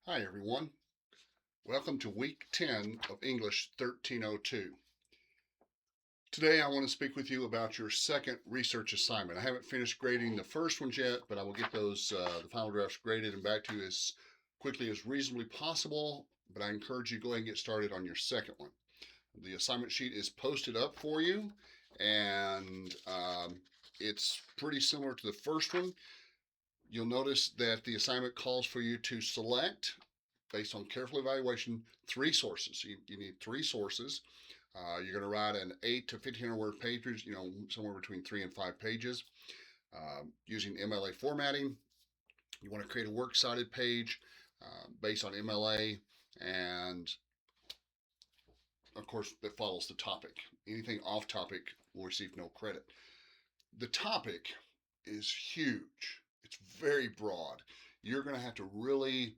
Hi everyone. Welcome to week 10 of English 1302. Today I want to speak with you about your second research assignment. I haven't finished grading the first ones yet, but I will get the final drafts graded and back to you as quickly as reasonably possible. But I encourage you to go ahead and get started on your second one. The assignment sheet is posted up for you, and it's pretty similar to the first one. You'll notice that the assignment calls for you to select, based on careful evaluation, three sources. You need three sources. You're going to write an 8 to 1500 word pages, somewhere between 3 and 5 pages, using MLA formatting. You want to create a works cited page based on MLA, and of course, that follows the topic. Anything off topic will receive no credit. The topic is huge, it's very broad. You're going to have to really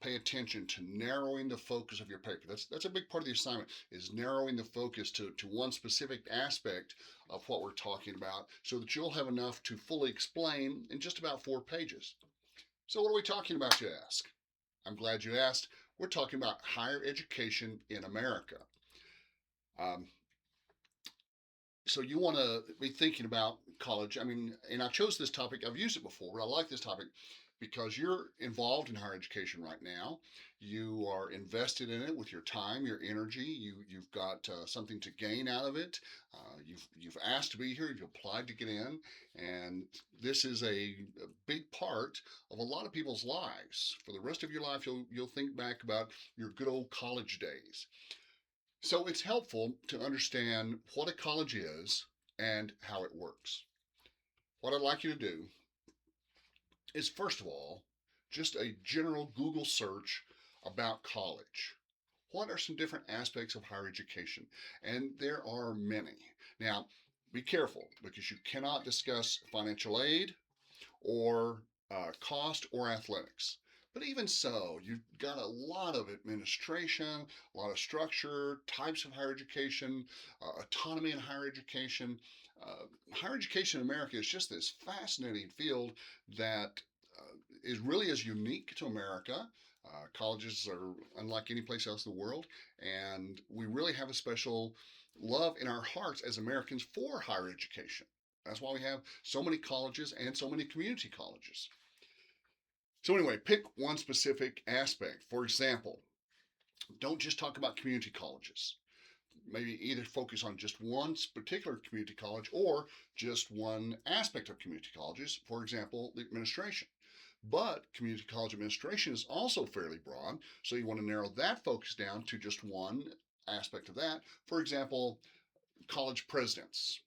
pay attention to narrowing the focus of your paper. That's a big part of the assignment, is narrowing the focus to one specific aspect of what we're talking about so that you'll have enough to fully explain in just about 4 pages. So what are we talking about, you ask? I'm glad you asked. We're talking about higher education in America. Um, so you want to be thinking about college. I mean, and I chose this topic. I've used it before, but I like this topic because you're involved in higher education right now. You are invested in it with your time, your energy. You've got something to gain out of it. You've asked to be here. You've applied to get in, and this is a big part of a lot of people's lives. For the rest of your life, you'll think back about your good old college days. So it's helpful to understand what a college is and how it works. What I'd like you to do is, first of all, just a general Google search about college. What are some different aspects of higher education? And there are many. Now, be careful because you cannot discuss financial aid or cost or athletics. But even so, you've got a lot of administration, a lot of structure, types of higher education, autonomy in higher education. Higher education in America is just this fascinating field that is unique to America. Colleges are unlike any place else in the world, and we really have a special love in our hearts as Americans for higher education. That's why we have so many colleges and so many community colleges. So, anyway, pick one specific aspect. For example, don't just talk about community colleges. Maybe either focus on just one particular community college or just one aspect of community colleges, for example, the administration. But community college administration is also fairly broad, so you want to narrow that focus down to just one aspect of that. For example, college presidents.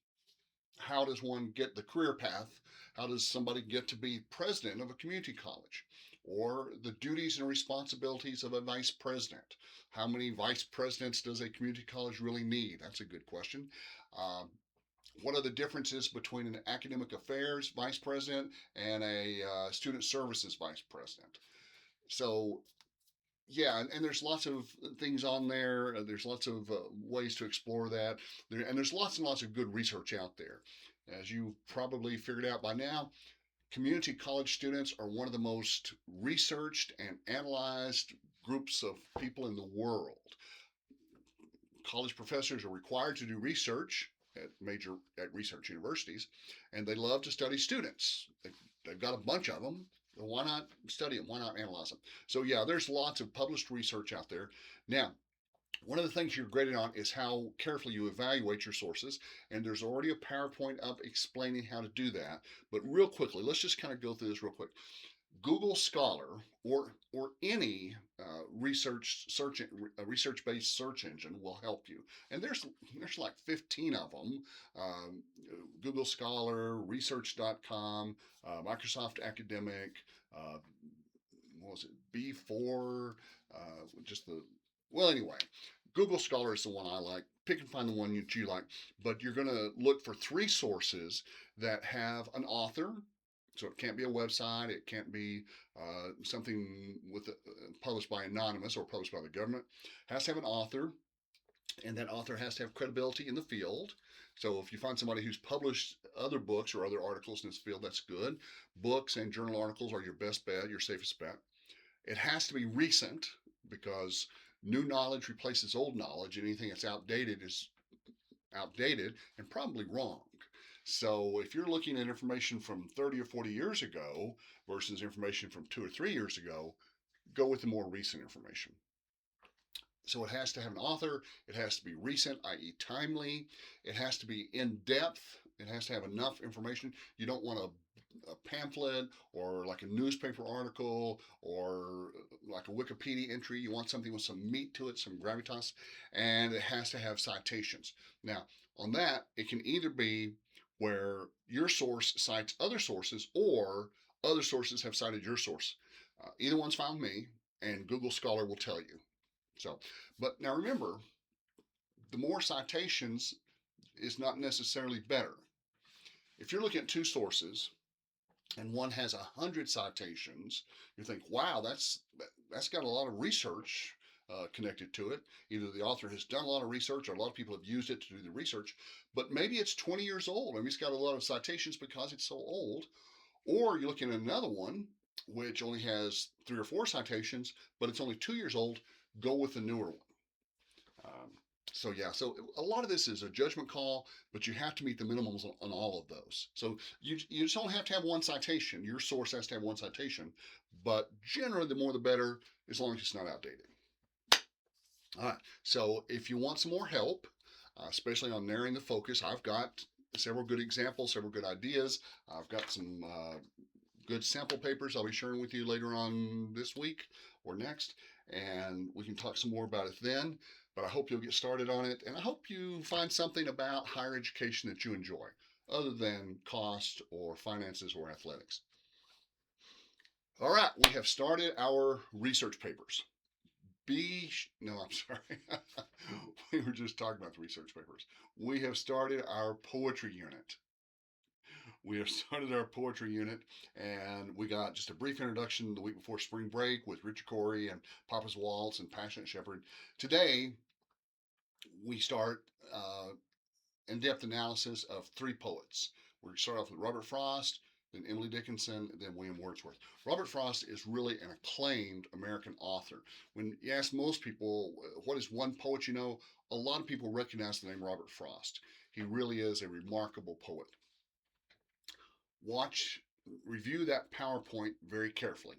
How does one get the career path? How does somebody get to be president of a community college? Or the duties and responsibilities of a vice president. How many vice presidents does a community college really need? That's a good question. Um, what are the differences between an academic affairs vice president and a student services vice president? So yeah, and there's lots of things on there. There's lots of ways to explore that, and there's lots and lots of good research out there. As you probably figured out by now, community college students are one of the most researched and analyzed groups of people in the world. College professors are required to do research at research universities, and they love to study students. They've got a bunch of them. Why not study them? Why not analyze them? So yeah, there's lots of published research out there. Now, one of the things you're graded on is how carefully you evaluate your sources, and there's already a PowerPoint up explaining how to do that. But real quickly, let's just kind of go through this real quick. Google Scholar or any research based search engine will help you. And there's like 15 of them. Google Scholar, Research.com, Microsoft Academic. Uh, what was it? B4. Just the well. Anyway, Google Scholar is the one I like. Pick and find the one you like. But you're going to look for three sources that have an author, so it can't be a website. It can't be something published by anonymous or published by the government. It has to have an author, and that author has to have credibility in the field. So if you find somebody who's published other books or other articles in this field, that's good. Books and journal articles are your best bet, your safest bet. It has to be recent because new knowledge replaces old knowledge. Anything that's outdated is outdated and probably wrong. So if you're looking at information from 30 or 40 years ago versus information from 2 or 3 years ago, go with the more recent information. So it has to have an author, it has to be recent, i.e., timely, it has to be in depth, it has to have enough information. You don't want a pamphlet or like a newspaper article or like a Wikipedia entry. You want something with some meat to it, some gravitas, and it has to have citations. Now, on that, it can either be where your source cites other sources or other sources have cited your source. Either one's found me, and Google Scholar will tell you. So, but now remember, the more citations is not necessarily better. If you're looking at two sources and one has 100 citations, you think, wow, that's got a lot of research connected to it. Either the author has done a lot of research or a lot of people have used it to do the research, but maybe it's 20 years old. Maybe it's got a lot of citations because it's so old. Or you're looking at another one which only has 3 or 4 citations, but it's only 2 years old. Go with the newer one. Um, so yeah, so a lot of this is a judgment call, but you have to meet the minimums on all of those. So you just don't have to have one citation. Your source has to have one citation, but generally the more the better, as long as it's not outdated. All right. So if you want some more help, especially on narrowing the focus, I've got several good examples, several good ideas. I've got some good sample papers I'll be sharing with you later on this week or next, and we can talk some more about it then. But I hope you'll get started on it, and I hope you find something about higher education that you enjoy, other than cost or finances or athletics. All right, we have started our research papers. No, I'm sorry. We were just talking about the research papers. We have started our poetry unit. We have started our poetry unit, and we got just a brief introduction the week before spring break with Richard Corey and Papa's Waltz and Passionate Shepherd. Today, we start in-depth analysis of 3 poets. We're going to start off with Robert Frost, then Emily Dickinson, and then William Wordsworth. Robert Frost is really an acclaimed American author. When you ask most people, what is one poet you know, a lot of people recognize the name Robert Frost. He really is a remarkable poet. Review that PowerPoint very carefully.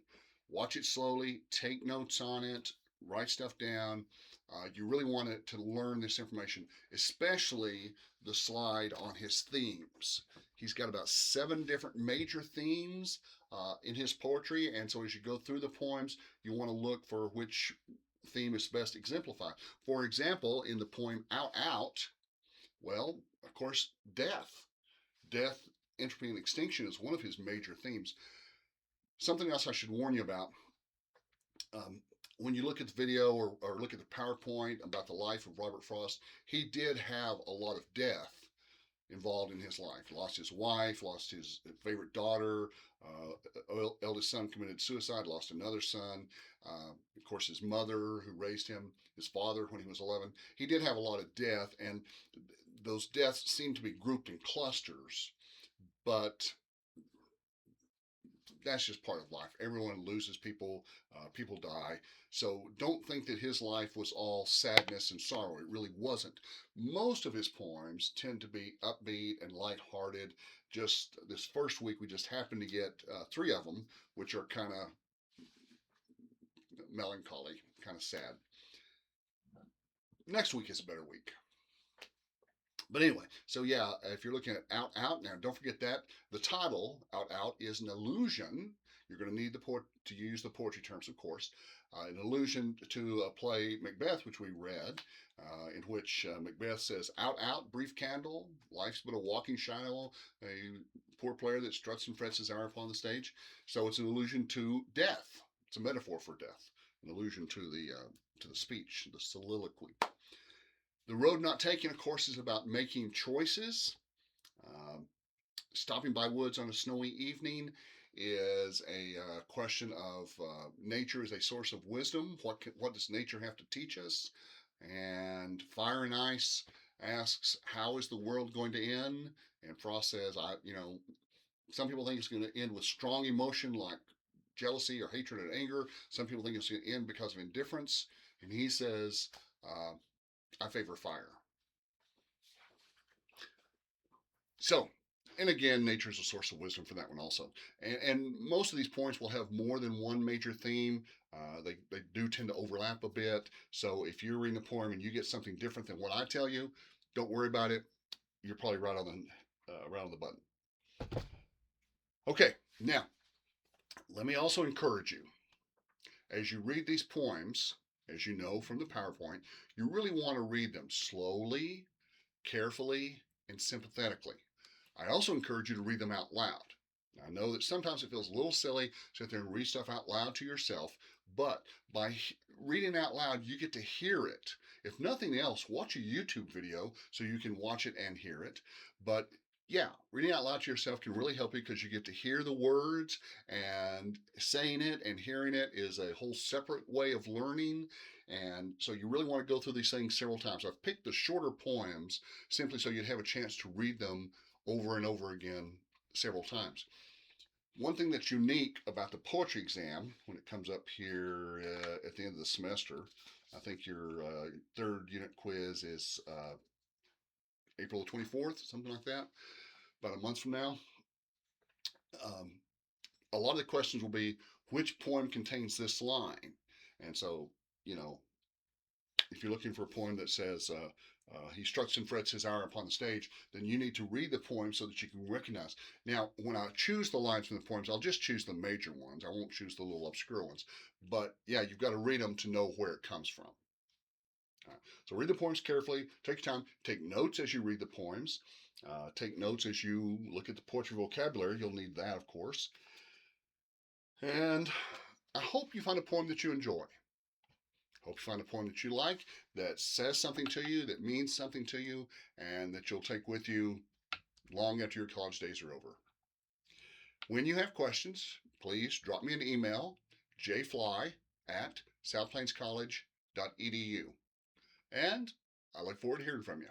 Watch it slowly, take notes on it, write stuff down. You really want to learn this information, especially the slide on his themes. He's got about 7 different major themes in his poetry, and so as you go through the poems, you want to look for which theme is best exemplified. For example, in the poem Out Out, well, of course, death. Death, entropy, and extinction is one of his major themes. Something else I should warn you about. When you look at the video or look at the PowerPoint about the life of Robert Frost, he did have a lot of death involved in his life. Lost his wife, lost his favorite daughter, eldest son committed suicide, lost another son. Of course, his mother who raised him, his father when he was 11. He did have a lot of death, and those deaths seem to be grouped in clusters, but that's just part of life. Everyone loses people, people die. So don't think that his life was all sadness and sorrow. It really wasn't. Most of his poems tend to be upbeat and lighthearted. Just this first week, we just happened to get 3 of them, which are kind of melancholy, kind of sad. Next week is a better week. But anyway, so yeah, if you're looking at Out Out now, don't forget that the title Out Out is an allusion. You're going to need to use the poetry terms, of course. An allusion to a play Macbeth, which we read, in which Macbeth says, "Out, out, brief candle, life's but a walking shadow, a poor player that struts and frets his hour upon the stage." So it's an allusion to death. It's a metaphor for death, an allusion to the speech, the soliloquy. The road not taken, of course, is about making choices. Stopping by woods on a snowy evening is a question of nature as a source of wisdom. What does nature have to teach us? And Fire and Ice asks, how is the world going to end? And Frost says, some people think it's going to end with strong emotion like jealousy or hatred and anger. Some people think it's going to end because of indifference. And he says, I favor fire. So, and again, nature is a source of wisdom for that one also. And most of these poems will have more than one major theme. They do tend to overlap a bit. So if you're reading a poem and you get something different than what I tell you, don't worry about it. You're probably right on the button. Okay, now let me also encourage you, as you read these poems, as you know from the PowerPoint, you really want to read them slowly, carefully, and sympathetically. I also encourage you to read them out loud. Now, I know that sometimes it feels a little silly to sit there and read stuff out loud to yourself, but by reading out loud, you get to hear it. If nothing else, watch a YouTube video so you can watch it and hear it. But yeah, reading out loud to yourself can really help you because you get to hear the words, and saying it and hearing it is a whole separate way of learning. And so you really want to go through these things several times. I've picked the shorter poems simply so you'd have a chance to read them over and over again several times. One thing that's unique about the poetry exam when it comes up here at the end of the semester, I think your third unit quiz is April the 24th, something like that, about a month from now. A lot of the questions will be, which poem contains this line? And so, you know, if you're looking for a poem that says, he struts and frets his hour upon the stage, then you need to read the poem so that you can recognize. Now, when I choose the lines from the poems, I'll just choose the major ones. I won't choose the little obscure ones. But yeah, you've got to read them to know where it comes from. So read the poems carefully. Take your time. Take notes as you read the poems. Take notes as you look at the poetry vocabulary. You'll need that, of course. And I hope you find a poem that you enjoy. Hope you find a poem that you like, that says something to you, that means something to you, and that you'll take with you long after your college days are over. When you have questions, please drop me an email, jfly@southplainscollege.edu. And I look forward to hearing from you.